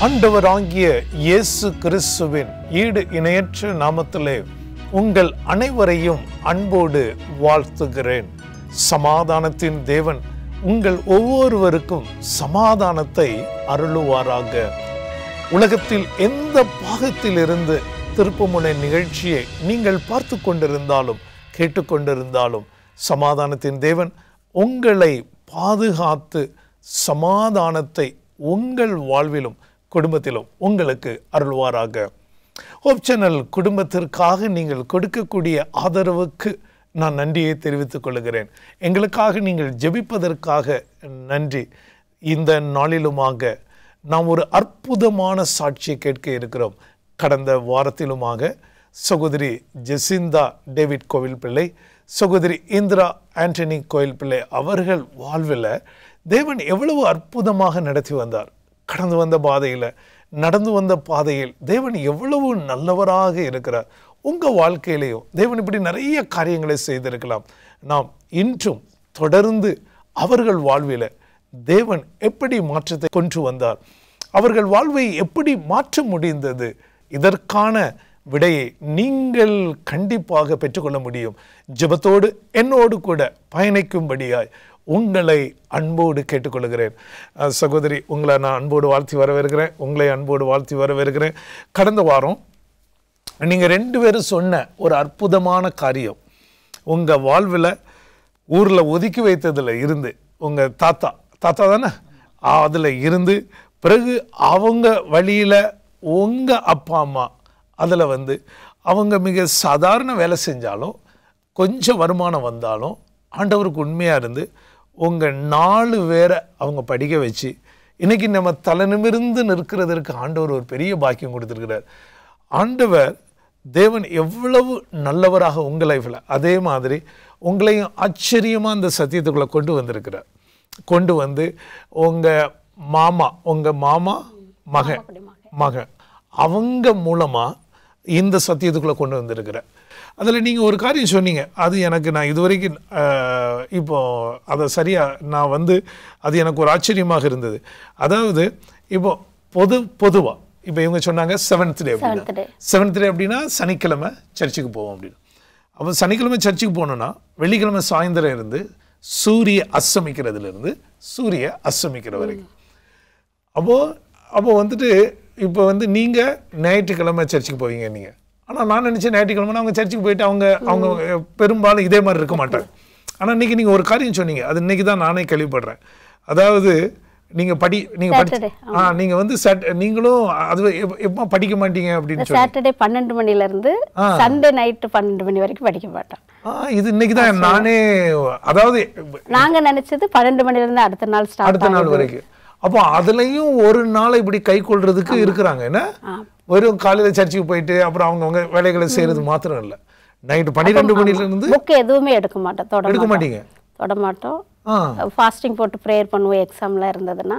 ஆண்டவராகிய இயேசு கிறிஸ்துவின் ஈடு இணையற்ற நாமத்திலே உங்கள் அனைவரையும் அன்போடு வாழ்த்துகிறேன். சமாதானத்தின் தேவன் உங்கள் ஒவ்வொருவருக்கும் சமாதானத்தை அருளுவாராக. உலகத்தில் எந்த பாகத்திலிருந்து திருப்புமுனை நிகழ்ச்சியை நீங்கள் பார்த்து கொண்டிருந்தாலும் கேட்டுக்கொண்டிருந்தாலும் சமாதானத்தின் தேவன் உங்களை பாதுகாத்து சமாதானத்தை உங்கள் வாழ்விலும் குடும்பத்திலும் உங்களுக்கு அருள்வாராக. ஹோப் சேனல் குடும்பத்திற்காக நீங்கள் கொடுக்கக்கூடிய ஆதரவுக்கு நான் நன்றியை தெரிவித்துக் கொள்கிறேன். எங்களுக்காக நீங்கள் ஜெபிப்பதற்காக நன்றி. இந்த நாளிலுமாக நாம் ஒரு அற்புதமான சாட்சியை கேட்க இருக்கிறோம். கடந்த வாரத்திலுமாக சகோதரி ஜெசிந்தா டேவிட் கோவில் பிள்ளை, சகோதரி இந்திரா ஆண்டனி கோவில் பிள்ளை அவர்கள் வாழ்வில் தேவன் எவ்வளவு அற்புதமாக நடத்தி வந்தார். கடந்து வந்த பாதையில், நடந்து வந்த பாதையில் தேவன் எவ்வளவு நல்லவராக இருக்கிறார். உங்கள் வாழ்க்கையிலையும் தேவன் இப்படி நிறைய காரியங்களை செய்திருக்கலாம். நாம் இன்றும் தொடர்ந்து அவர்கள் வாழ்வில் தேவன் எப்படி மாற்றத்தை கொண்டு வந்தார், அவர்கள் வாழ்வை எப்படி மாற்ற முடிந்தது, இதற்கான விடையை நீங்கள் கண்டிப்பாக பெற்றுக்கொள்ள முடியும். ஜெபத்தோடு என்னோடு கூட பயணிக்கும்படியாய் உங்களை அன்போடு கேட்டுக்கொள்கிறேன். சகோதரி, உங்களை நான் அன்போடு வாழ்த்தி வரவேற்கிறேன். உங்களை அன்போடு வாழ்த்தி வரவேற்கிறேன். கடந்த வாரம் நீங்கள் 2 பேரும் சொன்ன ஒரு அற்புதமான காரியம், உங்கள் வாழ்வில் ஊரில் ஒதுக்கி வைத்ததில் இருந்து உங்கள் தாத்தா தானே அதில் இருந்து பிறகு அவங்க வழியில் உங்கள் அப்பா அம்மா அதில் அவங்க மிக சாதாரண வேலை செஞ்சாலும் கொஞ்சம் வருமானம் வந்தாலும் ஆண்டவருக்கு உண்மையாக இருந்து உங்கள் 4 பேரை அவங்க படிக்க வச்சு இன்றைக்கி நம்ம தலை நிமிர்ந்து நிற்கிறதற்கு ஆண்டவர் ஒரு பெரிய பாக்கியம் கொடுத்துருக்கிறார். ஆண்டவர் தேவன் எவ்வளவு நல்லவராக உங்கள் லைஃப்பில் அதே மாதிரி உங்களையும் ஆச்சரியமாக அந்த சத்தியத்துக்குள்ளே கொண்டு வந்திருக்கிறார். கொண்டு வந்து உங்கள் மாமா மகன் அவங்க மூலமாக இந்த சத்தியத்துக்குள்ளே கொண்டு வந்திருக்கிறார். அதில் நீங்கள் ஒரு காரியம் சொன்னீங்க, அது எனக்கு நான் இது வரைக்கும் இப்போது அதை சரியாக நான் அது எனக்கு ஒரு ஆச்சரியமாக இருந்தது. அதாவது இப்போது பொதுவாக இப்போ இவங்க சொன்னாங்க 7th டே அப்படின்னா, 7th டே அப்படின்னா சனிக்கிழமை சர்ச்சுக்கு போவோம் அப்படின்னு. அப்போ சனிக்கிழமை சர்ச்சுக்கு போனோன்னா வெள்ளிக்கிழமை சாயந்தரம் இருந்து சூரிய அஸ்தமிக்கிறதுலேருந்து சூரிய அஸ்தமிக்கிற வரைக்கும். அப்போது இப்போ நீங்கள் ஞாயிற்றுக்கிழமை சர்ச்சுக்கு போவீங்க நீங்கள். ஆனால் நான் நினச்சேன் ஞாயிற்றுக்கிழமை அவங்க சர்ச்சுக்கு போயிட்டு அவங்க பெரும்பாலும் இதே மாதிரி இருக்க மாட்டாங்க. ஆனால் இன்றைக்கி நீங்கள் ஒரு காரியம் சொன்னீங்க, அது இன்றைக்கி தான் நானே கேள்விப்படுறேன். அதாவது நீங்கள் நீங்களும் அது எப்போ படிக்க மாட்டீங்க அப்படின்னு சொல்லி சாட்டர்டே 12 மணிலேருந்து சண்டே நைட்டு 12 மணி வரைக்கும் படிக்க மாட்டோம். இது இன்னைக்கு தான் நானே, அதாவது நாங்கள் நினச்சது 12 மணிலேருந்து அடுத்த நாள் வரைக்கும். அப்போ அதுலயும் ஒரு நாளை இப்படி கை கொள்றதுக்கு இருக்கிறாங்க. என்ன வெறும் காலையில சர்ச்சுக்கு போயிட்டு அப்புறம் அவங்க வேலைகளை செய்யறது மாத்திரம் இல்லை, நைட்டு 12 மணிலேருந்து புக் எதுவுமே எடுக்க மாட்டீங்க, தொட மாட்டோம். ஃபாஸ்டிங் போட்டு ப்ரேயர் பண்ணுவோம் எக்ஸாம்ல இருந்ததுன்னா.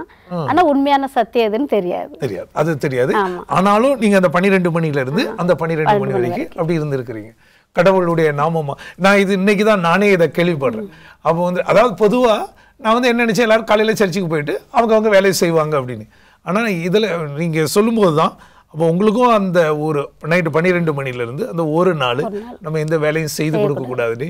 ஆனா உண்மையான சத்தியம் எதுன்னு தெரியாது. அது தெரியாது. ஆனாலும் நீங்க அந்த 12 மணில இருந்து அந்த 12 மணி வரைக்கும் அப்படி இருந்திருக்கிறீங்க. கடவுளுடைய நாமமா நான் இது இன்னைக்கு தான் நானே இதை கேள்விப்படுறேன். அப்போ அதாவது பொதுவா நான் என்ன நினைச்சேன், எல்லாரும் காலையில சர்ச்சுக்கு போயிட்டு அவங்க வேலையை செய்வாங்க அப்படின்னு. ஆனால் இதில் நீங்க சொல்லும்போது தான் அப்போ உங்களுக்கும் அந்த ஒரு நைட்டு 12 மணிலேருந்து அந்த ஒரு நாள் நம்ம எந்த வேலையும் செய்து கொடுக்கக்கூடாதுன்னு,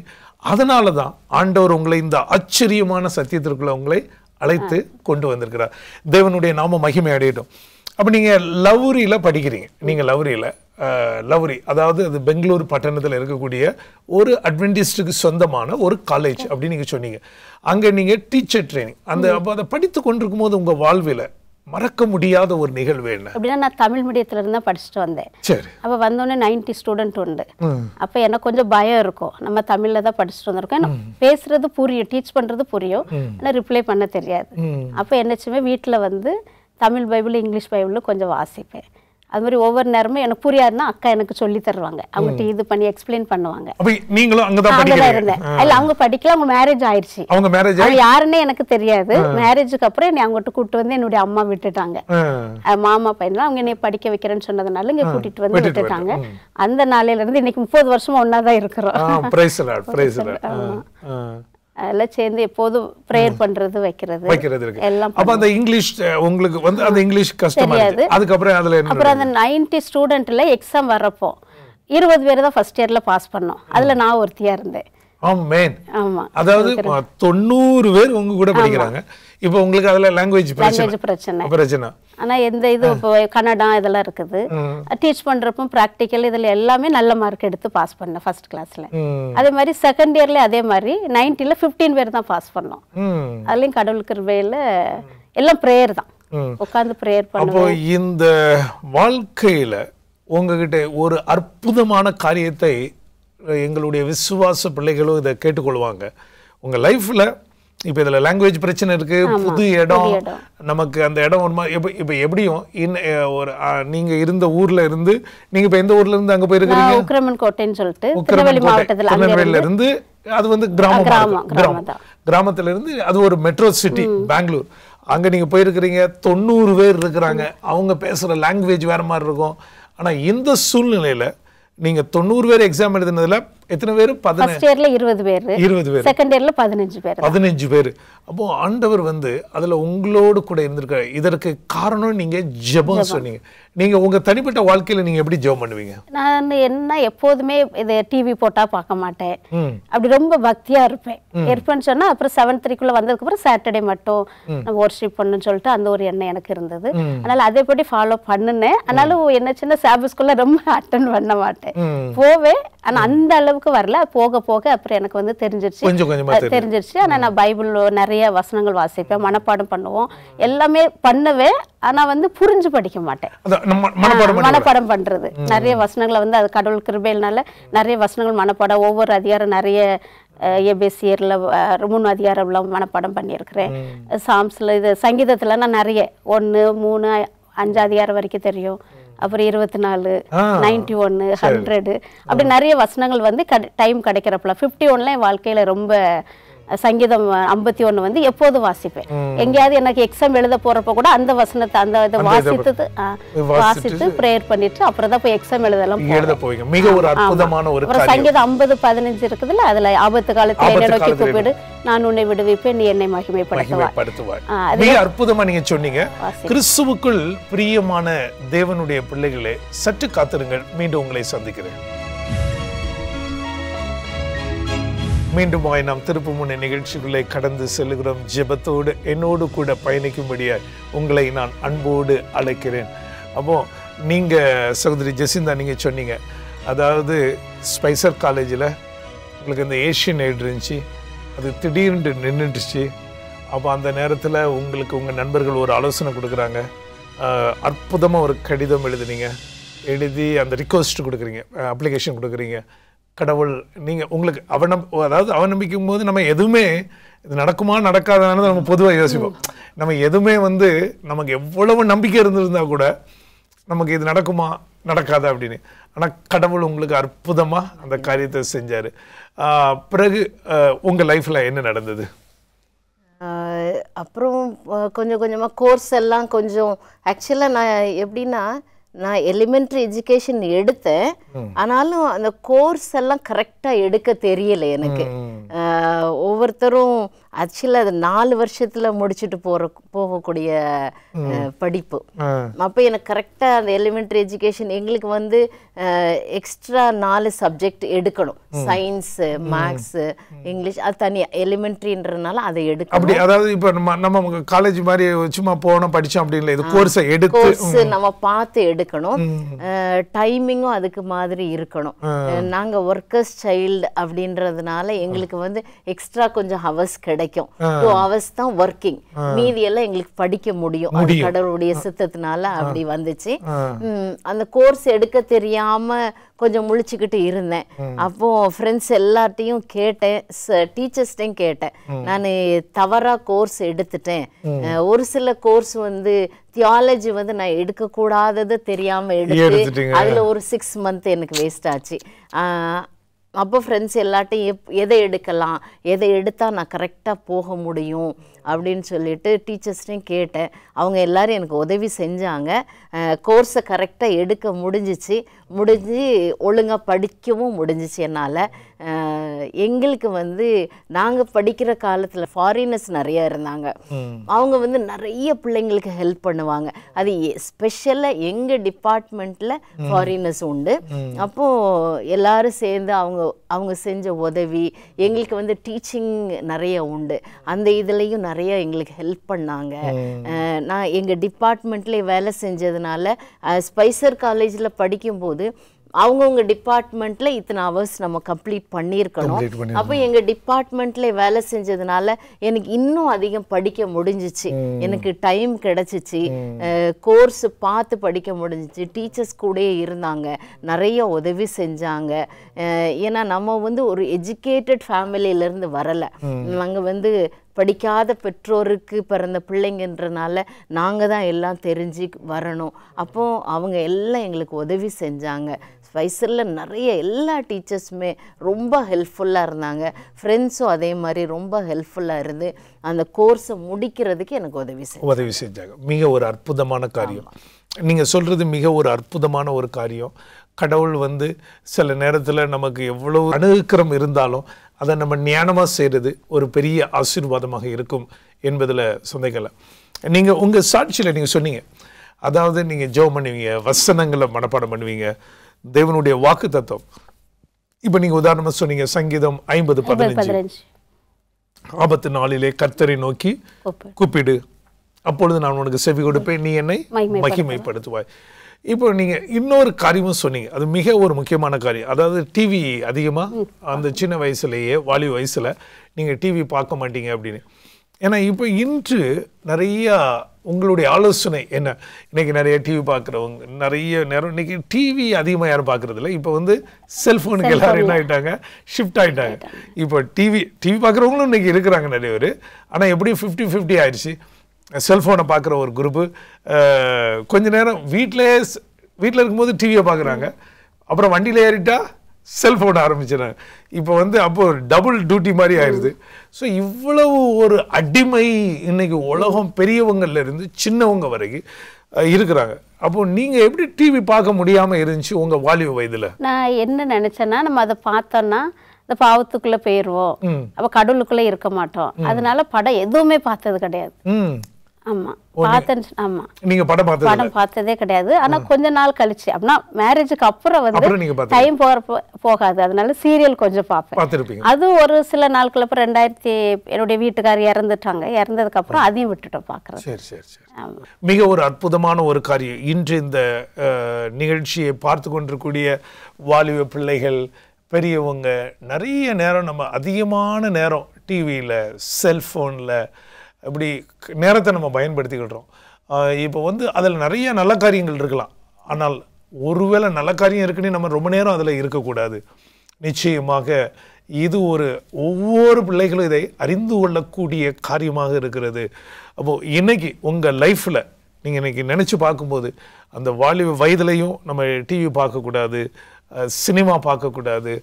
அதனால தான் ஆண்டவர் உங்களை இந்த ஆச்சரியமான சத்தியத்திற்குள்ள உங்களை அழைத்து கொண்டு வந்திருக்கிறார். தேவனுடைய நாம மகிமை அடையட்டும். அப்போ நீங்கள் லவ்ரியில் படிக்கிறீங்க. நீங்கள் லவ்ரி அதாவது அது பெங்களூர் பட்டணத்தில் இருக்கக்கூடிய ஒரு அட்வென்டிஸ்டுக்கு சொந்தமான ஒரு காலேஜ் அப்படின்னு நீங்கள் சொன்னீங்க. அங்கே நீங்கள் டீச்சர் ட்ரைனிங் அப்போ அதை படித்து கொண்டிருக்கும் போது உங்கள் வாழ்வில் மறக்க முடியாத ஒரு நிகழ்வு என்ன அப்படின்னா, நான் தமிழ் மீடியத்துல இருந்தா படிச்சுட்டு வந்தேன். சரி. அப்போ வந்தோடனே 90 ஸ்டூடெண்ட் உண்டு. அப்போ எனக்கு கொஞ்சம் பயம் இருக்கும், நம்ம தமிழ்ல தான் படிச்சுட்டு வந்திருக்கோம், பேசுறது புரியும், டீச் பண்றது புரியும், ஆனால் ரிப்ளை பண்ண தெரியாது. அப்போ என்னச்சுமே வீட்டில் தமிழ் பைபிள் இங்கிலீஷ் பைபிள் கொஞ்சம் வாசிப்பேன். அது மாதிரி ஒவ்வொரு நேரமும் எனக்கு புரியாதுன்னா அக்கா எனக்கு சொல்லி தருவாங்க, அவங்க இது பண்ணி எக்ஸ்பிளைன் பண்ணுவாங்க. நீங்களும் அங்கதான் இருந்தேன். இல்ல அவங்க படிக்கல, அவங்க மேரேஜ் ஆயிடுச்சு. அவங்க யாருன்னே எனக்கு தெரியாது. மேரேஜுக்கு அப்புறம் என்னை அங்கிட்டு கூப்பிட்டு வந்து என்னுடைய அம்மா விட்டுட்டாங்க. மாமா பையன்லாம் அவங்க என்னை படிக்க வைக்கிறேன்னு சொன்னதுனால இங்க கூட்டிட்டு வந்து விட்டுட்டாங்க. அந்த நாளையில இருந்து இன்னைக்கு 30 வருஷமா ஒன்னாதான் இருக்கிறோம். அதெல்லாம் சேர்ந்து எப்போதும் ப்ரேயர் பண்றது வைக்கிறது இருக்கு. எல்லாம். அப்ப அந்த இங்கிலீஷ் உங்களுக்கு வந்து அந்த இங்கிலீஷ் கஷ்டமா இருக்கு. அதுக்கப்புறம் அதுல அப்புறம் அந்த 90 ஸ்டூடெண்ட்ல எக்ஸாம் வர்றப்போ 20 பேர் தான் ஃபர்ஸ்ட் இயர்ல பாஸ் பண்ணோம். அதுல நான் ஒருத்தியா இருந்தேன். ஆமென். ஆமா. அதாவது 90 பேர் உங்க கூட படிக்கிறாங்க. இப்போ உங்களுக்கு அதுல லாங்குவேஜ் பிரச்சனை. ஆனா எந்த இது இப்போ கன்னடா இதெல்லாம் இருக்குது. டீச் பண்றப்போ பிராக்டிக்கல் இதுல எல்லாமே நல்ல மார்க் எடுத்து பாஸ் பண்ணேன் ஃபர்ஸ்ட் கிளாஸ்ல. அதே மாதிரி செகண்ட் இயர்ல அதே மாதிரி 90ல 15 பேர் தான் பாஸ் பண்ணோம். அதுலயும் கடவுள் கிருபையில எல்லாம் பிரேயர் தான். உட்கார்ந்து பிரேயர் பண்ணுவோம். அப்போ இந்த வாழ்க்கையில உங்ககிட்ட ஒரு அற்புதமான காரியத்தை எங்களுடைய விசுவாச பிள்ளைகளும் இதை கேட்டுக்கொள்வாங்க. உங்க லைஃப்ல இப்ப இதுல லாங்குவேஜ் பிரச்சனை இருக்கு, புது இடம், நமக்கு அந்த இடம் ஒரு மாதிரி இப்ப எப்படியும் ஒரு நீங்க இருந்த ஊர்ல இருந்து நீங்க இப்ப எந்த ஊர்ல இருந்து அங்க போயிருக்கீங்க? உக்கிரமன் கோட்டைன்னு சொல்லிட்டு திருநெல்வேலி மாவட்டத்துல திருநெல்வேலியில இருந்து அது வந்து கிராமத்துல இருந்து அது ஒரு மெட்ரோ சிட்டி பெங்களூர். அங்க நீங்க போயிருக்கிறீங்க. 90 பேர் இருக்கிறாங்க. அவங்க பேசுற லாங்குவேஜ் வேற மாதிரி இருக்கும். ஆனா இந்த சூழ்நிலையில நீங்க 90 பேர் எக்ஸாம் எழுதினதுல எத்தனை பேர்? ஃபர்ஸ்ட் இயர்ல 20 பேர், செகண்ட் இயர்ல 15 பேர். அப்போ ஆண்டவர் வந்து அதுல உங்களோடு கூட இருந்திருக்காரு. இதற்கு காரணம் நீங்க ஜெபம் சொன்னீங்க. நீங்க உங்க தனிப்பட்ட வாழ்க்கையில நீங்க எப்படி ஜெபம் பண்ணுவீங்க? நான் என்ன எப்போதுமே இது டிவி போட்டா பார்க்க மாட்டேன். அப்படி ரொம்ப பக்தியா இருப்பேன் சொன்னா அப்புறம் 7:30 வந்ததுக்கு அப்புறம் சாட்டர்டே மட்டும் நம்ம வொர்ஷிப் பண்ணணும்னு சொல்லிட்டு அந்த ஒரு எண்ணம் எனக்கு இருந்தது. அதனால அதேபடி ஃபாலோ பண்ணுனேன். ஆனாலும் என்ன சின்ன சாபிஸ்குள்ள ரொம்ப அட்டன் பண்ண மாட்டேன். போவேன். ஆனா அந்த அளவுக்கு வரல. போக போக அப்புறம் எனக்கு வந்து தெரிஞ்சிருச்சு. ஆனா நான் பைபிள் நிறைய வசனங்கள் வாசிப்பேன், மனப்பாடம் பண்ணுவோம், எல்லாமே பண்ணுவேன். ஆனா வந்து புரிஞ்சு படிக்க மாட்டேன். மனப்பாடம் பண்றது நிறைய வசனங்களை வந்து அது கடவுள் கிருபையினால நிறைய வசனங்கள் மனப்பாடம், ஒவ்வொரு அதிகாரம் நிறைய எபேசியர்ல 3 அதிகாரம் மனப்பாடம் பண்ணியிருக்கிறேன். சாம்ஸ்ல இது சங்கீதத்துல நான் நிறைய 1, 3, 5 அதிகாரம் வரைக்கும் தெரியும். அப்புறம் 24, 91, 100 அப்படி நிறைய வசனங்கள் வந்து டைம் கிடைக்கிறப்பல 51 என் வாழ்க்கையில ரொம்ப சங்கீதம் 51 வந்து எப்போது வாசிப்பேன். எங்கேயாவது எனக்கு எக்ஸாம் எழுத போறப்ப கூட அந்த வசனத்தை அந்த இதை வாசித்து பிரேயர் பண்ணிட்டு அப்புறம் தான் போய் எக்ஸாம் எழுதலாம் போவீங்க. மிக ஒரு அற்புதமான ஒரு காரியம். சங்கீதம் 50:15 இருக்குதுல்ல, அதுல ஆபத்து காலத்தில் என்னை நோக்கி கூப்பிடு, நான் உன்னை விடுவிப்பேன், நீ என்னை மகிமைப்படுத்துவாய். மிக அற்புதமா நீங்க சொன்னீங்க. கிறிஸ்துவுக்குள் பிரியமான தேவனுடைய பிள்ளைகளே, சற்று காத்திருங்கள். மீண்டும் உங்களை சந்திக்கிறேன். மீண்டும் நாம் திருப்பு முனை நிகழ்ச்சிகளை கடந்து செல்கிறோம். ஜெபத்தோடு என்னோடு கூட பயணிக்கும்படியாய் உங்களை நான் அன்போடு அழைக்கிறேன். அப்போ நீங்க சகோதரி ஜெசிந்தா நீங்க சொன்னீங்க, அதாவது ஸ்பைசர் காலேஜில் உங்களுக்கு இந்த ஏஷியன் எய்ட் இருந்துச்சு, அது திடீர்னு நின்றுடுச்சு. அப்போ அந்த நேரத்தில் உங்களுக்கு உங்கள் நண்பர்கள் ஒரு ஆலோசனை கொடுக்குறாங்க. அற்புதமாக ஒரு கடிதம் எழுதி அந்த ரிக்வஸ்ட் கொடுக்குறீங்க, அப்ளிகேஷன் கொடுக்குறீங்க. கடவுள் நீங்கள் உங்களுக்கு அதாவது அவநம்பிக்கும் போது நம்ம எதுவுமே இது நடக்குமா நடக்காதான்னு நம்ம பொதுவாக யோசிப்போம். நம்ம எதுவுமே வந்து நமக்கு எவ்வளவு நம்பிக்கை இருந்திருந்தா கூட நமக்கு இது நடக்குமா நடக்காதா அப்படின்னு. ஆனால் கடவுள் உங்களுக்கு அற்புதமாக அந்த காரியத்தை செஞ்சார். பிறகு உங்கள் லைஃப்பில் என்ன நடந்தது? அப்புறம் கொஞ்சம் கொஞ்சமாக கோர்ஸ் எல்லாம் கொஞ்சம் ஆக்சுவலாக நான் எப்படின்னா, நான் எலிமெண்ட்ரி எஜுகேஷன் எடுத்தேன். ஆனாலும் அந்த கோர்ஸ் எல்லாம் கரெக்டாக எடுக்க தெரியல எனக்கு. ஒவ்வொருத்தரும் ஆக்சுவலாக அது 4 வருஷத்தில் முடிச்சுட்டு போகக்கூடிய படிப்பு. அப்போ எனக்கு கரெக்டாக அந்த எலிமெண்ட்ரி எஜுகேஷன் எங்களுக்கு வந்து எக்ஸ்ட்ரா 4 சப்ஜெக்ட் எடுக்கணும். சயின்ஸு, மேக்ஸு, இங்கிலீஷ், அது தனியாக எலிமெண்ட்ரின்றதுனால அதை எடுக்கணும். அப்படி அதாவது இப்போ நம்ம காலேஜ் மாதிரி சும்மா போனோம் படித்தோம் அப்படின்னு இது கோர்ஸை எடுத்து கோர்ஸ் நம்ம பார்த்து எடுக்கணும். டைமிங்கும் அதுக்கு மாதிரி இருக்கணும். நாங்கள் ஒர்க்கர்ஸ் சைல்டு அப்படின்றதுனால எங்களுக்கு வந்து எக்ஸ்ட்ரா கொஞ்சம் ஹவர்ஸ் கிடைக்கும். 2 hours தான் ஒர்க்கிங், மீதி எல்லாம் எங்களுக்கு படிக்க முடியும். அது கடவுளுடைய சித்தத்தினால அப்படி வந்துச்சு. அந்த கோர்ஸ் எடுக்க தெரியாம கொஞ்சம் முழிச்சுக்கிட்டு இருந்தேன். அப்போ ஃப்ரெண்ட்ஸ் எல்லார்ட்டையும் கேட்டேன், டீச்சர்ஸ்டையும் கேட்டேன். நான் தவறா கோர்ஸ் எடுத்துட்டேன். ஒரு சில கோர்ஸ் வந்து தியாலஜி வந்து நான் எடுக்கக்கூடாதது தெரியாம எடுத்து அதுல ஒரு 6 month எனக்கு வேஸ்ட் ஆச்சு. அப்போ ஃப்ரெண்ட்ஸ் எல்லாட்டையும் எதை எடுக்கலாம், எதை எடுத்தால் நான் கரெக்டாக போக முடியும் அப்படின்னு சொல்லிட்டு டீச்சர்ஸ்டையும் கேட்டேன். அவங்க எல்லோரும் எனக்கு உதவி செஞ்சாங்க. கோர்ஸை கரெக்டாக எடுக்க முடிஞ்சு ஒழுங்காக படிக்கவும் முடிஞ்சிச்சு என்னால். எங்களுக்கு வந்து நாங்கள் படிக்கிற காலத்தில் ஃபாரினர்ஸ் நிறையா இருந்தாங்க. அவங்க வந்து நிறைய பிள்ளைங்களுக்கு ஹெல்ப் பண்ணுவாங்க. அது ஸ்பெஷலாக எங்கள் டிபார்ட்மெண்ட்டில் ஃபாரினர்ஸ் உண்டு. அப்போது எல்லாரும் சேர்ந்து அவங்க செஞ்ச உதவி, எங்களுக்கு வந்து டீச்சிங் நிறைய உண்டு. அந்த இதுலேயும் நிறைய எங்களுக்கு ஹெல்ப் பண்ணாங்க. நான் எங்கள் டிபார்ட்மெண்ட்லேயே வேலை செஞ்சதுனால ஸ்பைசர் காலேஜில் படிக்கும்போது அவங்கவுங்க டிபார்ட்மெண்ட்டில் இத்தனை ஹவர்ஸ் நம்ம கம்ப்ளீட் பண்ணியிருக்கணும். அப்போ எங்கள் டிபார்ட்மெண்ட்டில் வேலை செஞ்சதுனால எனக்கு இன்னும் அதிகம் படிக்க முடிஞ்சிச்சு. எனக்கு டைம் கிடச்சிச்சு, கோர்ஸ் பார்த்து படிக்க முடிஞ்சிச்சு. டீச்சர்ஸ் கூட இருந்தாங்க, நிறைய உதவி செஞ்சாங்க. ஏன்னா நம்ம வந்து ஒரு எஜுகேட்டட் ஃபேமிலியிலேருந்து வரலை. நாங்கள் வந்து படிக்காத பெற்றோருக்கு பிறந்த பிள்ளைங்கன்றனால நாங்கள் தான் எல்லாம் தெரிஞ்சு வரணும். அப்போது அவங்க எல்லாம் எங்களுக்கு உதவி செஞ்சாங்க. ஸ்பைசரில் நிறைய எல்லா டீச்சர்ஸுமே ரொம்ப ஹெல்ப்ஃபுல்லாக இருந்தாங்க. ஃப்ரெண்ட்ஸும் அதே மாதிரி ரொம்ப ஹெல்ப்ஃபுல்லாக இருந்து அந்த கோர்ஸை முடிக்கிறதுக்கு எனக்கு உதவி செஞ்சாங்க. மிக ஒரு அற்புதமான காரியம் நீங்கள் சொல்கிறது, மிக ஒரு அற்புதமான ஒரு காரியம். கடவுள் வந்து சில நேரத்தில் நமக்கு எவ்வளவு அணுகிறம் இருந்தாலும் அதை நம்ம ஞானமாக செய்கிறது ஒரு பெரிய ஆசீர்வாதமாக இருக்கும் என்பதில் சொந்தங்களை. நீங்கள் உங்கள் சாட்சியில் நீங்கள் சொன்னீங்க, அதாவது நீங்கள் ஜெபம் பண்ணுவீங்க, வசனங்களை மனப்பாடம் பண்ணுவீங்க, தேவனுடைய வாக்கு தத்துவம். இப்போ நீங்கள் உதாரணமாக சொன்னீங்க சங்கீதம் 50:15, ஆபத்து நாளிலே கர்த்தரை நோக்கி கூப்பிடு, அப்பொழுது நான் உனக்கு செவி கொடுப்பேன், நீ என்னை மகிமைப்படுத்துவாய். இப்போ நீங்கள் இன்னொரு காரியமும் சொன்னீங்க, அது மிக ஒரு முக்கியமான காரியம். அதாவது டிவி அதிகமாக அந்த சின்ன வயசுலேயே, வாலிப வயசில் நீங்கள் டிவி பார்க்க மாட்டீங்க அப்படின்னு. ஏன்னா இப்போ இன்று நிறையா உங்களுடைய ஆலோசனை என்ன? இன்றைக்கி நிறைய டிவி பார்க்குறவங்க நிறைய நேரம் இன்றைக்கி டிவி அதிகமாக யாரும் பார்க்குறதில்ல. இப்போ வந்து செல்ஃபோனுக்கு எல்லோரும் என்ன ஆகிட்டாங்க, ஷிஃப்ட் ஆகிட்டாங்க. இப்போ டிவி பார்க்குறவங்களும் இன்றைக்கி இருக்கிறாங்க நிறைய பேர். ஆனால் எப்படியும் 50-50 ஆயிடுச்சு. செல்ஃபோனை பார்க்குற ஒரு குரூப்பு, கொஞ்ச நேரம் வீட்டில் இருக்கும்போது டிவியை பார்க்குறாங்க, அப்புறம் வண்டியில் ஏறிட்டா செல்ஃபோனை ஆரம்பிச்சிடறாங்க. இப்போ வந்து அப்போ டபுள் டியூட்டி மாதிரி ஆயிடுது. ஸோ இவ்வளவு ஒரு அடிமை இன்னைக்கு உலகம் பெரியவங்கள்லேருந்து சின்னவங்க வரைக்கும் இருக்கிறாங்க. அப்போ நீங்கள் எப்படி டிவி பார்க்க முடியாமல் இருந்துச்சு உங்கள் வாலிப வயதில்? நான் என்ன நினச்சேன்னா, நம்ம அதை பார்த்தோன்னா இந்த பாவத்துக்குள்ளே போயிடுவோம், அப்போ கடவுளுக்குள்ளே இருக்க மாட்டோம். அதனால படம் எதுவுமே பார்த்தது கிடையாது. ஆமா, நீங்க படம் பார்த்ததே கிடையாது. ஆனா கொஞ்ச நாள் கழிச்சு, அப்படின்னா மேரேஜுக்கு அப்புறம் வந்து டைம் போகாது, அதனால சீரியல் கொஞ்சம் பார்ப்பேன். அது ஒரு சில நாட்கள் அப்புறம் என்னுடைய வீட்டுக்காரர் இறந்துட்டாங்க. இறந்ததுக்கு அப்புறம் அதையும் விட்டுட்டோம் பார்க்கறது. மிக ஒரு அற்புதமான ஒரு காரியம். இன்று இந்த நிகழ்ச்சியை பார்த்து கொண்டிருக்கூடிய வாலிப பிள்ளைகள், பெரியவங்க, நிறைய நேரம் நம்ம அதிகமான நேரம் டிவியில், செல்ஃபோனில் இப்படி நேரத்தை நம்ம பயன்படுத்திக்கிட்டோம். இப்போ வந்து அதில் நிறைய நல்ல காரியங்கள் இருக்கலாம். ஆனால் ஒருவேளை நல்ல காரியம் இருக்குன்னு நம்ம ரொம்ப நேரம் அதில் இருக்கக்கூடாது. நிச்சயமாக இது ஒவ்வொரு பிள்ளைகளும் இதை அறிந்து கொள்ளக்கூடிய காரியமாக இருக்கிறது. அப்போது இன்றைக்கி உங்கள் லைஃப்பில் நீங்கள் இன்றைக்கி நினச்சி பார்க்கும்போது, அந்த வாலிப வயதுலையும் நம்ம டிவி பார்க்கக்கூடாது, சினிமா பார்க்கக்கூடாது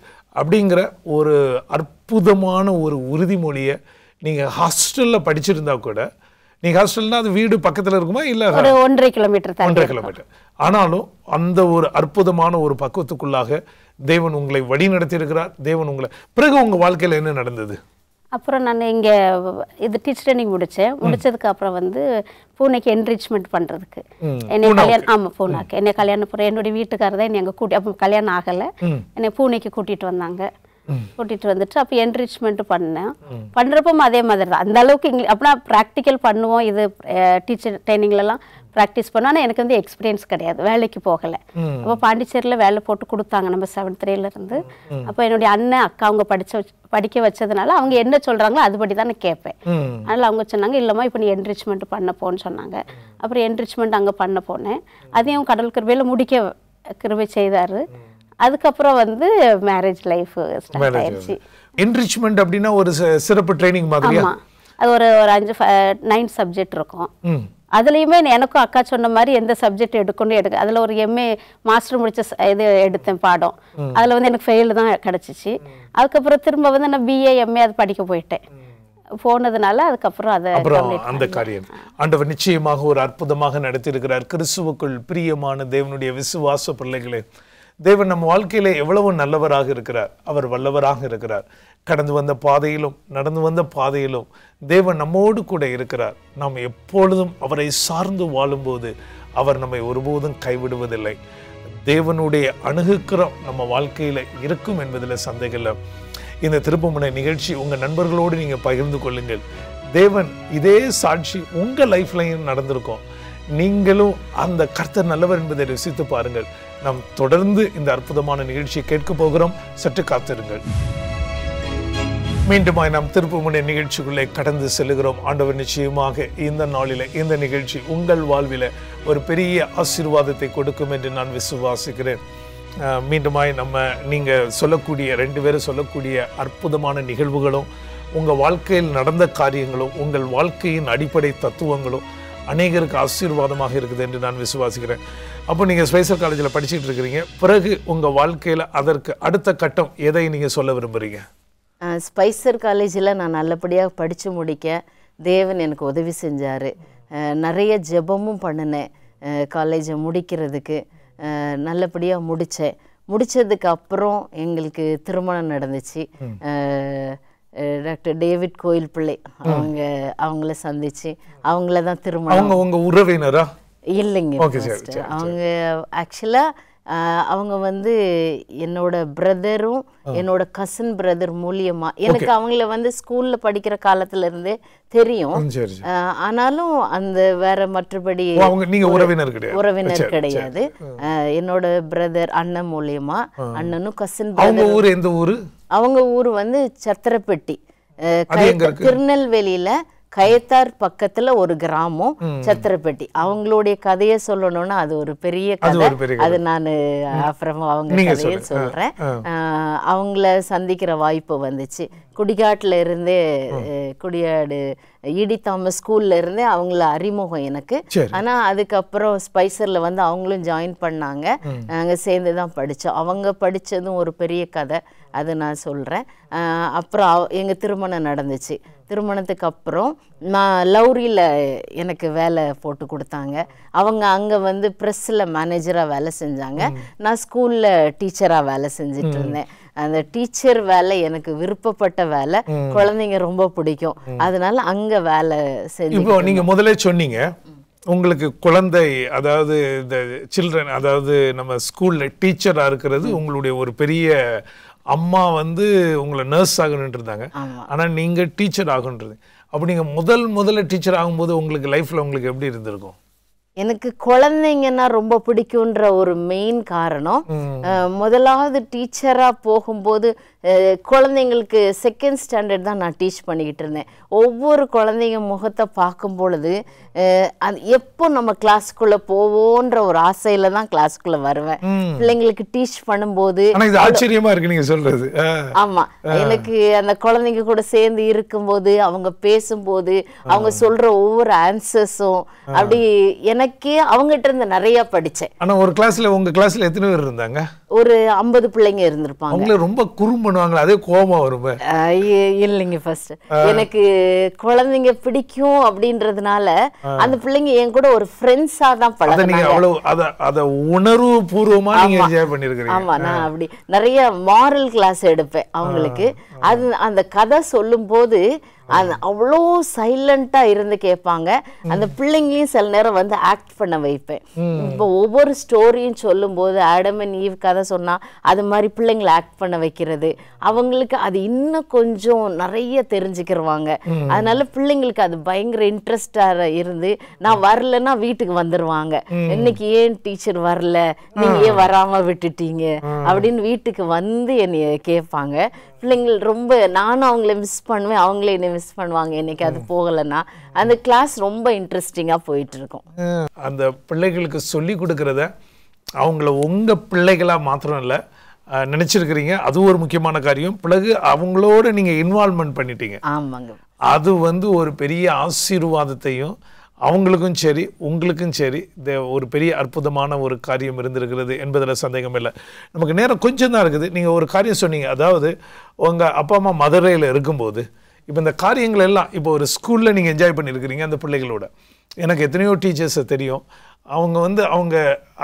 அப்படிங்கிற ஒரு அற்புதமான ஒரு உறுதிமொழியை நீங்கள் ஹாஸ்டலில் படிச்சிருந்தா கூட, நீங்கள் ஹாஸ்டல்னா அது வீடு பக்கத்தில் இருக்குமா, இல்லை 1.5 கிலோமீட்டர், ஆனாலும் அந்த ஒரு அற்புதமான ஒரு பக்குவத்துக்குள்ளாக தேவன் உங்களை வழி நடத்தி இருக்கிறார். தேவன் உங்களை பிறகு உங்கள் வாழ்க்கையில் என்ன நடந்தது? அப்புறம் நான் இங்கே இது டீச்சர் ட்ரைனிங் முடிச்சதுக்கு அப்புறம் வந்து பூனேக்கு என்ரிச்மெண்ட் பண்ணுறதுக்கு என்னை கல்யாணம், பூனாக்கு என்னை கல்யாணம் போகிற என்னுடைய வீட்டுக்காரர் தான் என்னை அங்கே அப்போ கல்யாணம் ஆகலை, என்னை பூனேக்கு கூட்டிகிட்டு வந்தாங்க. கூட்டிகிட்டு வந்துட்டு அப்போ என்ரிச்மெண்ட் பண்ணுறப்போ அதே மாதிரி தான். அந்த அளவுக்கு அப்படின்னா ப்ராக்டிக்கல் பண்ணுவோம், இது டீச்சர் ட்ரைனிங்லலாம் ப்ராக்டிஸ் பண்ணோம். ஆனால் எனக்கு வந்து எக்ஸ்பீரியன்ஸ் கிடையாது, வேலைக்கு போகலை. அப்போ பாண்டிச்சேரியில் வேலை போட்டு கொடுத்தாங்க நம்ம 7th grade. அப்போ என்னுடைய அண்ணன் அக்கா அவங்க படிக்க வச்சதுனால அவங்க என்ன சொல்கிறாங்களோ அதுபடி தான் நான் கேட்பேன். அதனால் அவங்க சொன்னாங்க, இல்லைம்மா இப்போ நீ என்ரிச்மெண்ட் பண்ண போன்னு சொன்னாங்க. அப்புறம் என்ரிச்மெண்ட் அங்கே பண்ண போனேன். அதையும் கடவுள் கிருபையில் முடிக்க கிருபை செய்தார். அதுக்கப்புறம் வந்து மேரேஜ் லைஃப் ஸ்டார்ட் ஆயிடுச்சு. என்ரிச்மெண்ட் அப்படின்னா ஒரு சிறப்பு ட்ரைனிங் மாதிரியா? ஆமாம், அது ஒரு 9 சப்ஜெக்ட் இருக்கும். அதுலேயுமே எனக்கும் அக்கா சொன்ன மாதிரி எந்த சப்ஜெக்ட் எடுக்கணும் அதில் ஒரு MA மாஸ்டர் முடித்த இது எடுத்தேன் பாடம். அதில் வந்து எனக்கு ஃபெயில் தான் கிடச்சிச்சு. அதுக்கப்புறம் திரும்ப வந்து நான் BA MA அது படிக்க போனதுனால அதுக்கப்புறம் அந்த காரியம் ஆண்டவர் நிச்சயமாக ஒரு அற்புதமாக நடத்தியிருக்கிறார். கிறிஸ்துவுக்குள் பிரியமான தேவனுடைய விசுவாச பிள்ளைகளே, தேவன் நம்ம வாழ்க்கையிலே எவ்வளவு நல்லவராக இருக்கிறார், அவர் வல்லவராக இருக்கிறார். கடந்து வந்த பாதையிலும் நடந்து வந்த பாதையிலும் தேவன் நம்மோடு கூட இருக்கிறார். நாம் எப்பொழுதும் அவரை சார்ந்து வாழும்போது அவர் நம்மை ஒருபோதும் கைவிடுவதில்லை. தேவனுடைய அணுகுக்கிறம் நம்ம வாழ்க்கையில் இருக்கும் என்பதில் சந்தேகம் இல்லை. இந்த திருப்புமுனை நிகழ்ச்சி உங்கள் நண்பர்களோடு நீங்கள் பகிர்ந்து கொள்ளுங்கள். தேவன் இதே சாட்சி உங்கள் லைஃப்லையும் நடந்திருக்கும். நீங்களும் அந்த கர்த்தர் நல்லவர் என்பதை ருசித்து பாருங்கள். நாம் தொடர்ந்து இந்த அற்புதமான நிகழ்ச்சியை கேட்க போகிறோம். சற்று காத்திருங்கள். மீண்டுமாய் நாம் திருப்புமுனை நிகழ்ச்சிக்குள்ளே கடந்து செல்கிறோம். ஆண்டவர் நிச்சயமாக இந்த நாளில் இந்த நிகழ்ச்சி உங்கள் வாழ்வில் ஒரு பெரிய ஆசீர்வாதத்தை கொடுக்கும் என்று நான் விசுவாசிக்கிறேன். மீண்டுமாய் நீங்கள் சொல்லக்கூடிய 2 பேரும் சொல்லக்கூடிய அற்புதமான நிகழ்வுகளும் உங்கள் வாழ்க்கையில் நடந்த காரியங்களும் உங்கள் வாழ்க்கையின் அடிப்படை தத்துவங்களும் அநேகருக்கு ஆசீர்வாதமாக இருக்குது என்று நான் விசுவாசிக்கிறேன். அப்போ நீங்கள் ஸ்பைசர் காலேஜில் படிச்சுட்டு இருக்கிறீங்க. பிறகு உங்கள் வாழ்க்கையில் அதற்கு அடுத்த கட்டம் எதை நீங்கள் சொல்ல விரும்புகிறீங்க? ஸ்பைசர் காலேஜில் நான் நல்லபடியாக படித்து முடிக்க தேவன் எனக்கு உதவி செஞ்சார். நிறைய ஜெபமும் பண்ணினேன் காலேஜை முடிக்கிறதுக்கு. நல்லபடியாக முடித்ததுக்கு அப்புறம் எங்களுக்கு திருமணம் நடந்துச்சு. டாக்டர் டேவிட் கோயில் பிள்ளை அவங்கள சந்திச்சு அவங்கள தான் திருமணம். அவங்க உறவினரா? இல்லைங்க, அவங்க ஆக்சுவலாக அவங்க வந்து என்னோட பிரதரும் என்னோட கசின் பிரதர் மூலியமா எனக்கு அவங்கள ஸ்கூல்ல படிக்கிற காலத்துல இருந்தே தெரியும். ஆனாலும் அந்த வேற மற்றபடி உறவினர் கிடையாது. என்னோட பிரதர் அண்ணன் மூலியமா, அண்ணனும் கசின் பிரதர். அவங்க ஊர் சத்திரப்பட்டி, திருநெல்வேலியில கயத்தார் பக்கத்துல ஒரு கிராமம் சத்திரப்பட்டி. அவங்களுடைய கதையை சொல்லணும்னா அது ஒரு பெரிய கதை. அது நான் அப்புறமா அவங்க கதையை சொல்றேன். அவங்கள சந்திக்கிற வாய்ப்பு வந்துச்சு. குடிகாட்டுல இருந்தே குடியாடு இடி தாமஸ் ஸ்கூல்ல இருந்தே அவங்கள அறிமுகம் எனக்கு. ஆனா அதுக்கப்புறம் ஸ்பைசர்ல அவங்களும் ஜாயின் பண்ணாங்க. நாங்க சேர்ந்து தான் படித்தோம். அவங்க படித்ததும் ஒரு பெரிய கதை, அது நான் சொல்கிறேன். அப்புறம் எங்கள் திருமணம் நடந்துச்சு. திருமணத்துக்கு அப்புறம் நான் லௌரியில் எனக்கு வேலை போட்டு கொடுத்தாங்க. அவங்க அங்கே ப்ரெஸ்ஸில் மேனேஜராக வேலை செஞ்சாங்க. நான் ஸ்கூலில் டீச்சராக வேலை செஞ்சுட்டு இருந்தேன். அந்த டீச்சர் வேலை எனக்கு விருப்பப்பட்ட வேலை. குழந்தைங்க ரொம்ப பிடிக்கும், அதனால அங்கே வேலை செஞ்சு. இப்போ நீங்கள் முதல்ல சொன்னீங்க உங்களுக்கு குழந்தை, அதாவது இந்த சில்ட்ரன், அதாவது நம்ம ஸ்கூலில் டீச்சராக இருக்கிறது உங்களுடைய ஒரு பெரிய அம்மா உங்களை நர்ஸ் ஆகணுன்ட்டு இருந்தாங்க. ஆனால் நீங்கள் டீச்சர் ஆகுன்றது. அப்போ நீங்கள் முதல்ல டீச்சர் ஆகும்போது உங்களுக்கு லைஃப்பில் உங்களுக்கு எப்படி இருந்திருக்கும்? எனக்கு குழந்தைங்கன்னா ரொம்ப பிடிக்குன்ற ஒரு மெயின் காரணம். முதலாவது டீச்சராக போகும்போது குழந்தைங்களுக்கு செகண்ட் ஸ்டாண்டர்ட் தான் நான் டீச் பண்ணிக்கிட்டு இருந்தேன். ஒவ்வொரு குழந்தைங்க முகத்தை பார்க்கும் பொழுது அது எப்போ நம்ம கிளாஸ்க்குள்ளே போவோன்ற ஒரு ஆசையில் தான் கிளாஸ்க்குள்ளே வருவேன். பிள்ளைங்களுக்கு டீச் பண்ணும்போது ஆச்சரியமா இருக்கு நீங்க சொல்றது. ஆமாம், எனக்கு அந்த குழந்தைங்க கூட சேர்ந்து இருக்கும்போது, அவங்க பேசும்போது, அவங்க சொல்கிற ஒவ்வொரு ஆன்சர்ஸும் அப்படி எனக்கே அவங்ககிட்ட இருந்து நிறைய படித்தேன். ஆனால் ஒரு கிளாஸில், உங்கள் கிளாஸில் எத்தனை பேர் இருந்தாங்க? ஒரு 50 பிள்ளைங்க இருந்திருப்பாங்க. அவங்கள ரொம்ப குறும் பண்ணுவாங்களா? அதே கோபம் வரும்? இல்லைங்க, ஃபர்ஸ்ட் எனக்கு குழந்தைங்க பிடிக்கும் அப்படின்றதுனால அந்த பிள்ளைங்க என் கூட ஒரு ஃப்ரெண்ட்ஸா தான் பழகுனாங்க. அத உணர்வு பூர்வமா நீங்க என்ஜாய் பண்ணிருக்கீங்க. ஆமா, நான் அப்படி நிறைய மாரல் கிளாஸ் எடுப்பேன் அவங்களுக்கு. அது அந்த கதை சொல்லும் போது அவ்வளோ சைலண்டா இருந்து கேட்பாங்க. அந்த பிள்ளைங்களையும் சில நேரம் ஆக்ட் பண்ண வைப்பேன். இப்போ ஒவ்வொரு ஸ்டோரியும் சொல்லும் போது ஆடம் அண்ட் ஈவ் கதை சொன்னா அது மாதிரி பிள்ளைங்களை ஆக்ட் பண்ண வைக்கிறது, அவங்களுக்கு அது இன்னும் கொஞ்சம் நிறைய தெரிஞ்சுக்கிடுவாங்க. அதனால பிள்ளைங்களுக்கு அது பயங்கர இன்ட்ரெஸ்டா இருந்து, நான் வரலன்னா வீட்டுக்கு வந்துருவாங்க. இன்னைக்கு ஏன் டீச்சர் வரல, நீங்க ஏன் வராம விட்டுட்டீங்க அப்படின்னு வீட்டுக்கு என்னைய கேட்பாங்க. பிள்ளைங்கள் ரொம்ப, நானும் அவங்கள மிஸ் பண்ணுவேன், அவங்களே என்னை மிஸ் பண்ணுவாங்க என்னைக்கு அது போகலைன்னா. அந்த கிளாஸ் ரொம்ப இன்ட்ரெஸ்டிங்காக போயிட்டு இருக்கும். அந்த பிள்ளைகளுக்கு சொல்லி கொடுக்கறத அவங்கள உங்கள் பிள்ளைகளாக மாத்திரம் இல்லை நினச்சிருக்கிறீங்க, அது ஒரு முக்கியமான காரியம். பிறகு அவங்களோட நீங்கள் இன்வால்மெண்ட் பண்ணிட்டீங்க. ஆமாங்க, அது ஒரு பெரிய ஆசீர்வாதத்தையும் அவங்களுக்கும் சரி உங்களுக்கும் சரி ஒரு பெரிய அற்புதமான ஒரு காரியம் இருந்திருக்கிறது என்பதில் சந்தேகம் இல்லை. நமக்கு நேரம் கொஞ்சம் தான் இருக்குது. நீங்கள் ஒரு காரியம் சொன்னீங்க, அதாவது உங்கள் அப்பா அம்மா மதுரையில் இருக்கும்போது இப்போ இந்த காரியங்கள் எல்லாம் இப்போ ஒரு ஸ்கூலில் நீங்கள் என்ஜாய் பண்ணியிருக்கிறீங்க அந்த பிள்ளைகளோட. எனக்கு எத்தனையோ டீச்சர்ஸை தெரியும், அவங்க அவங்க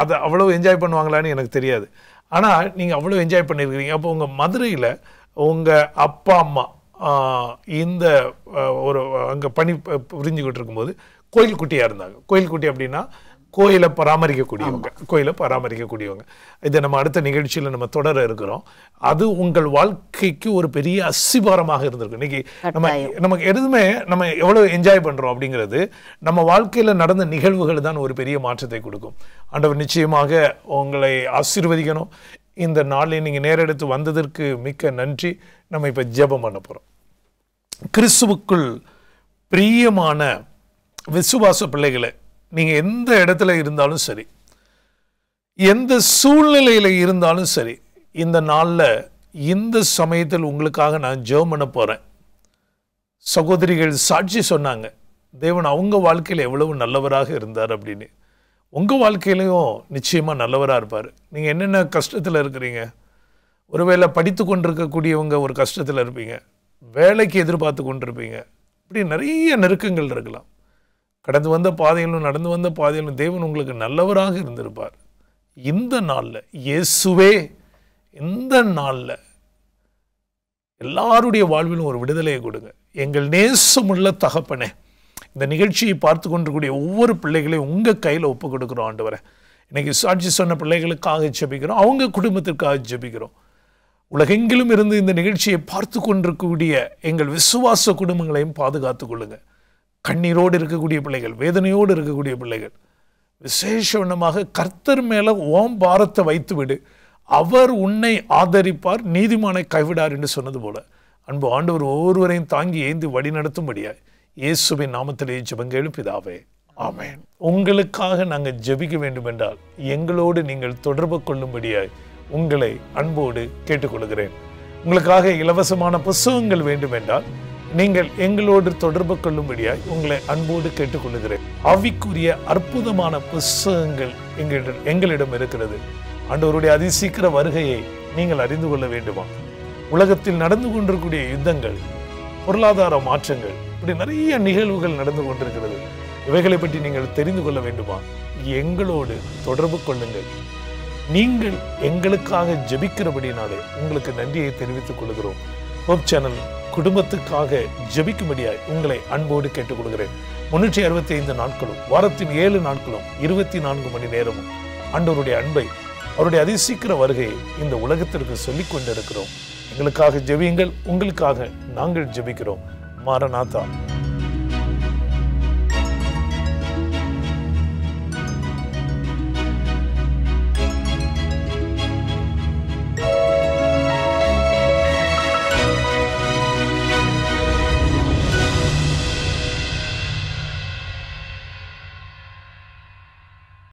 அதை அவ்வளோ என்ஜாய் பண்ணுவாங்களான்னு எனக்கு தெரியாது. ஆனால் நீங்கள் அவ்வளோ என்ஜாய் பண்ணியிருக்கிறீங்க. அப்போ உங்கள் மதுரையில் உங்கள் அப்பா அம்மா இந்த ஒரு அங்கே பணி புரிஞ்சுக்கிட்டு இருக்கும்போது கோயில் குட்டியாக இருந்தாங்க. கோயில் குட்டி அப்படின்னா கோயிலை பராமரிக்கக்கூடியவங்க. இதை நம்ம அடுத்த நிகழ்ச்சியில் நம்ம தொடர இருக்கிறோம். அது உங்கள் வாழ்க்கைக்கு ஒரு பெரிய அஸ்திபாரமாக இருந்திருக்கு. இன்னைக்கு நமக்கு எதுவுமே நம்ம எவ்வளோ என்ஜாய் பண்ணுறோம் அப்படிங்கிறது நம்ம வாழ்க்கையில் நடந்த நிகழ்வுகள் தான் ஒரு பெரிய மாற்றத்தை கொடுக்கும். ஆண்டவர் நிச்சயமாக உங்களை ஆசீர்வதிக்கணும். இந்த நாளில் நீங்கள் நேரெடுத்து வந்ததற்கு மிக்க நன்றி. நம்ம இப்போ ஜெபம் பண்ண போகிறோம். கிறிஸ்துவுக்குள் பிரியமான விசுவாச பிள்ளைகளை, நீங்கள் எந்த இடத்துல இருந்தாலும் சரி, எந்த சூழ்நிலையில் இருந்தாலும் சரி, இந்த நாளில் இந்த சமயத்தில் உங்களுக்காக நான் ஜெபம் பண்ண போகிறேன். சகோதரிகள் சாட்சி சொன்னாங்க, தேவன் அவங்க வாழ்க்கையில் எவ்வளவு நல்லவராக இருந்தார் அப்படின்னு. உங்கள் வாழ்க்கையிலையும் நிச்சயமாக நல்லவராக இருப்பார். நீங்கள் என்னென்ன கஷ்டத்தில் இருக்கிறீங்க? ஒருவேளை படித்து கொண்டிருக்கக்கூடியவங்க ஒரு கஷ்டத்தில் இருப்பீங்க, வேலைக்கு எதிர்பார்த்து கொண்டிருப்பீங்க, இப்படி நிறைய நெருக்கங்கள் இருக்கலாம். கடந்து வந்த பாதையிலும் நடந்து வந்த பாதையிலும் தேவன் உங்களுக்கு நல்லவராக இருந்திருப்பார். இந்த நாளில் இயேசுவே இந்த நாளில் எல்லாருடைய வாழ்விலும் ஒரு விடுதலையை கொடுங்க. எங்கள் நேசமுள்ள தகப்பனே, இந்த நிகழ்ச்சியை பார்த்து கொண்டிருக்கூடிய ஒவ்வொரு பிள்ளைகளையும் உங்கள் கையில் ஒப்பு கொடுக்குறோம் ஆண்டவரே. இன்னைக்கு சாட்சி சொன்ன பிள்ளைகளுக்காக ஜெபிக்கிறோம், அவங்க குடும்பத்திற்காக ஜெபிக்கிறோம். உலகெங்கிலும் இருந்து இந்த நிகழ்ச்சியை பார்த்து கொண்டிருக்கக்கூடிய எங்கள் விசுவாச குடும்பங்களையும் பாதுகாத்து கொள்ளுங்க. கண்ணீரோடு இருக்கக்கூடிய பிள்ளைகள், வேதனையோடு இருக்கக்கூடிய பிள்ளைகள், விசேஷமாக கர்த்தர் மேலே ஓம் பாரத்தை வைத்து விடு, அவர் உன்னை ஆதரிப்பார், நீதிமானை கைவிடார் என்று சொன்னது போல அன்பு ஆண்டவர் ஒவ்வொருவரையும் தாங்கி ஏந்தி வழி நடத்தும்படியாய் இயேசுவின் நாமத்திலே ஜெபங்களும் பிதாவே, ஆமென். உங்களுக்காக நாங்கள் ஜெபிக்க வேண்டும் என்றால் எங்களோடு நீங்கள் தொடர்பு கொள்ளும்படியாய் உங்களை அன்போடு கேட்டுக்கொள்கிறேன். உங்களுக்காக இலவசமான புத்தகங்கள் வேண்டும் என்றால் நீங்கள் எங்களோடு தொடர்பு கொள்ளும்படியாய் உங்களை அன்போடு கேட்டுக்கொள்கிறேன். ஆவிக்குரிய அற்புதமான புத்தகங்கள் எங்களிடம் இருக்கிறது. ஆண்டவருடைய அதிசீக்கிர வருகையை நீங்கள் அறிந்து கொள்ள வேண்டுமா? உலகத்தில் நடந்து கொண்டிருக்கக்கூடிய யுத்தங்கள், பொருளாதார மாற்றங்கள், இப்படி நிறைய நிகழ்வுகள் நடந்து கொண்டிருக்கிறது. இவைகளை பற்றி நீங்கள் தெரிந்து கொள்ள வேண்டுமா? எங்களோடு தொடர்பு கொள்ளுங்கள். நீங்கள் எங்களுக்காக ஜெபிக்கிறபடினாலே உங்களுக்கு நன்றியை தெரிவித்துக் கொள்கிறோம். ஹோப் சேனல் குடும்பத்துக்காக ஜெபிக்கும்படியாய் உங்களை அன்போடு கேட்டுக்கொள்கிறேன். 365 நாட்களும், வாரத்தின் 7 நாட்களும், 24 மணி நேரமும் ஆண்டவருடைய அன்பை, அவருடைய அதிசீக்கிர வருகையை இந்த உலகத்திற்கு சொல்லிக் கொண்டிருக்கிறோம். எங்களுக்காக ஜெபியுங்கள். உங்களுக்காக நாங்கள் ஜெபிக்கிறோம். மாரநாதா.